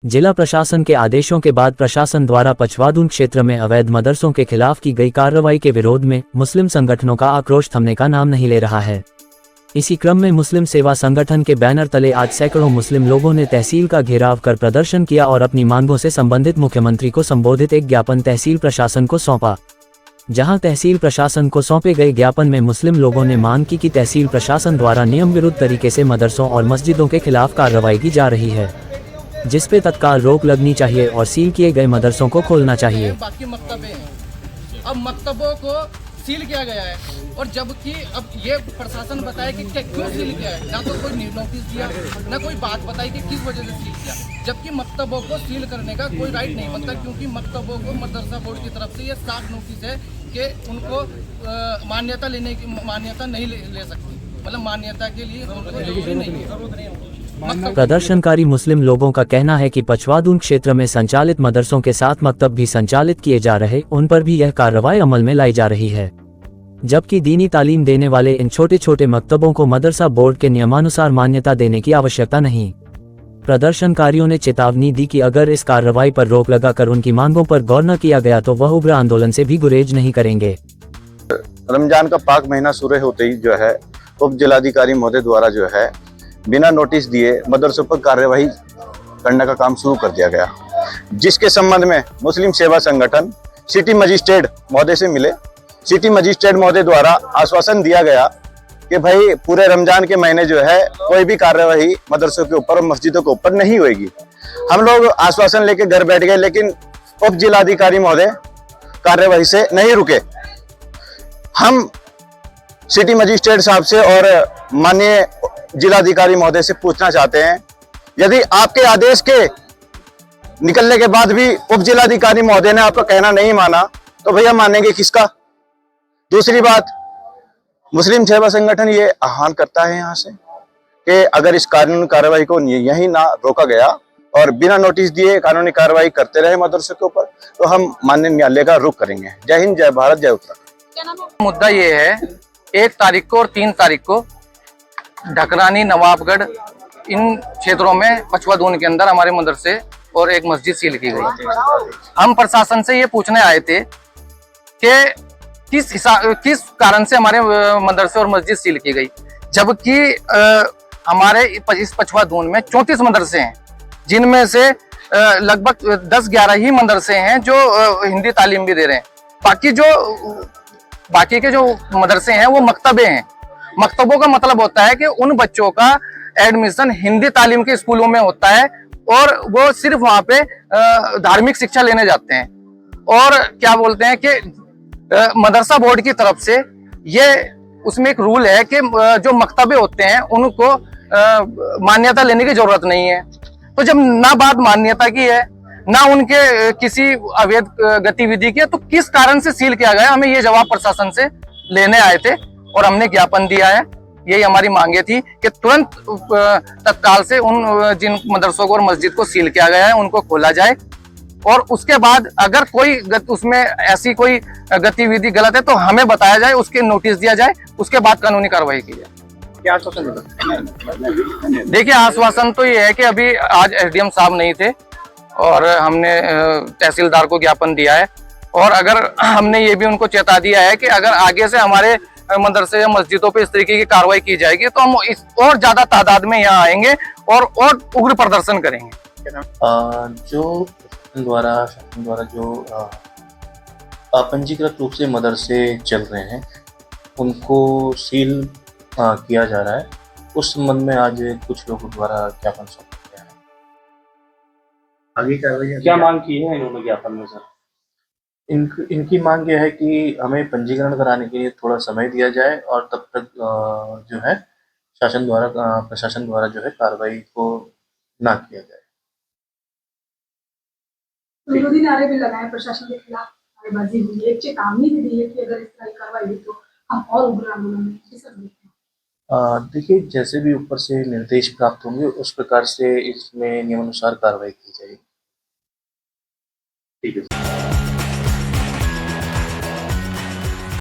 जिला प्रशासन के आदेशों के बाद प्रशासन द्वारा पछवादून क्षेत्र में अवैध मदरसों के खिलाफ की गई कार्रवाई के विरोध में मुस्लिम संगठनों का आक्रोश थमने का नाम नहीं ले रहा है। इसी क्रम में मुस्लिम सेवा संगठन के बैनर तले आज सैकड़ों मुस्लिम लोगों ने तहसील का घेराव कर प्रदर्शन किया और अपनी मांगों से संबंधित मुख्यमंत्री को संबोधित एक ज्ञापन तहसील प्रशासन को सौंपा। जहां तहसील प्रशासन को सौंपे गए ज्ञापन में मुस्लिम लोगों ने मांग की कि तहसील प्रशासन द्वारा नियम विरुद्ध तरीके से मदरसों और मस्जिदों के खिलाफ कार्रवाई की जा रही है, जिस पे तत्काल रोक लगनी चाहिए और सील किए गए मदरसों को खोलना चाहिए। बाकी मकतबे हैं, अब मकतबों को सील किया गया है और जबकि अब ये प्रशासन बताए कि क्यों सील किया है, ना तो कोई नोटिस दिया, ना कोई बात बताई कि किस वजह से सील किया, जबकि मकतबों को सील करने का कोई राइट नहीं बनता, क्योंकि मकतबों को मदरसा बोर्ड की तरफ से ये साफ नोटिस है कि उनको मान्यता नहीं ले सकती, मतलब मान्यता के लिए उनको जरूरी नहीं है। प्रदर्शनकारी मुस्लिम लोगों का कहना है कि पछवादून क्षेत्र में संचालित मदरसों के साथ मकतब भी संचालित किए जा रहे, उन पर भी यह कार्रवाई अमल में लाई जा रही है, जबकि दीनी तालीम देने वाले इन छोटे छोटे मकतबों को मदरसा बोर्ड के नियमानुसार मान्यता देने की आवश्यकता नहीं। प्रदर्शनकारियों ने चेतावनी दी कि अगर इस कार्रवाई पर रोक लगाकर उनकी मांगों पर गौर न किया गया तो वह उग्र आंदोलन से भी गुरेज नहीं करेंगे। रमजान का पाक महीना शुरू होते ही जो है उप जिलाधिकारी महोदय द्वारा जो है बिना नोटिस दिए मदरसों पर कार्यवाही करने का काम शुरू कर दिया गया, जिसके संबंध में मुस्लिम सेवा संगठन सिटी मजिस्ट्रेट महोदय से मिले। सिटी मजिस्ट्रेट महोदय द्वारा आश्वासन दिया गया कि भाई पूरे रमजान के महीने जो है कोई भी कार्यवाही मदरसों के ऊपर और मस्जिदों के ऊपर नहीं होगी। हम लोग आश्वासन लेके घर बैठ गए, लेकिन उप जिलाधिकारी महोदय कार्यवाही से नहीं रुके। हम सिटी मजिस्ट्रेट साहब से और माननीय जिलाधिकारी महोदय से पूछना चाहते हैं, यदि आपके आदेश के निकलने के बाद भी उप जिलाधिकारी महोदय ने आपका कहना नहीं माना तो भैया मानेंगे किसका? दूसरी बात, मुस्लिम सेवा संगठन ये आह्वान करता है यहाँ से कि अगर इस कानूनी कार्रवाई को यहीं ना रोका गया और बिना नोटिस दिए कानूनी कार्रवाई करते रहे मदरसों के ऊपर तो हम माननीय न्यायालय का रुख करेंगे। जय हिंद, जय भारत, जय उत्तराखंड। मुद्दा ये है, 1 तारीख को और 3 तारीख को ढकरानी, नवाबगढ़ इन क्षेत्रों में पछवादून के अंदर हमारे मदरसे और एक मस्जिद सील की गई। हम प्रशासन से ये पूछने आए थे कि किस कारण से हमारे मदरसे और मस्जिद सील की गई, जबकि हमारे इस पछवादून में 34 मदरसे हैं, जिनमें से लगभग 10-11 ही मदरसे हैं जो हिंदी तालीम भी दे रहे हैं। बाकी के जो मदरसे हैं वो मकतबे हैं। मकतबों का मतलब होता है कि उन बच्चों का एडमिशन हिंदी तालीम के स्कूलों में होता है और वो सिर्फ वहां पे धार्मिक शिक्षा लेने जाते हैं। और क्या बोलते हैं कि मदरसा बोर्ड की तरफ से ये उसमें एक रूल है कि जो मकतबे होते हैं उनको मान्यता लेने की जरूरत नहीं है। तो जब ना बात मान्यता की है ना उनके किसी अवैध गतिविधि की है, तो किस कारण से सील किया गया? हमें ये जवाब प्रशासन से लेने आए थे और हमने ज्ञापन दिया है। यही हमारी मांगे थी कि तुरंत तत्काल से उन जिन मदरसों को और मस्जिद को सील किया गया है उनको खोला जाए और उसके बाद अगर कोई उसमें ऐसी कोई गतिविधि गलत है तो हमें बताया जाए, उसके नोटिस दिया जाए, उसके बाद कानूनी कार्रवाई की जाए। क्या आश्वासन मिला? देखिए, आश्वासन तो ये है कि अभी आज एसडीएम साहब नहीं थे और हमने तहसीलदार को ज्ञापन दिया है और अगर हमने ये भी उनको चेता दिया है कि अगर आगे से हमारे मदरसे या मस्जिदों पे इस तरीके की कार्रवाई की जाएगी तो हम इस और ज्यादा तादाद में यहाँ आएंगे और उग्र प्रदर्शन करेंगे। जो शासन द्वारा जो अपंजीकृत रूप से मदरसे चल रहे हैं उनको सील किया जा रहा है, उस संबंध में आज कुछ लोगों द्वारा ज्ञापन सौंपा गया है। आगे कार्रवाई क्या मांग की है इन्होंने ज्ञापन में सर? इनकी मांग यह है कि हमें पंजीकरण कराने के लिए थोड़ा समय दिया जाए और तब तक जो है प्रशासन द्वारा जो है कार्रवाई को ना किया जाए। विरोधी नारे भी लगाए प्रशासन के खिलाफ, नारेबाजी हुई है, एक चेतावनी भी दी है कि अगर इस तरह की कार्रवाई हुई तो हम और उग्र आंदोलन में। देखिए, जैसे भी ऊपर से निर्देश प्राप्त होंगे उस प्रकार से इसमें नियमानुसार कार्रवाई की जाएगी। ठीक है।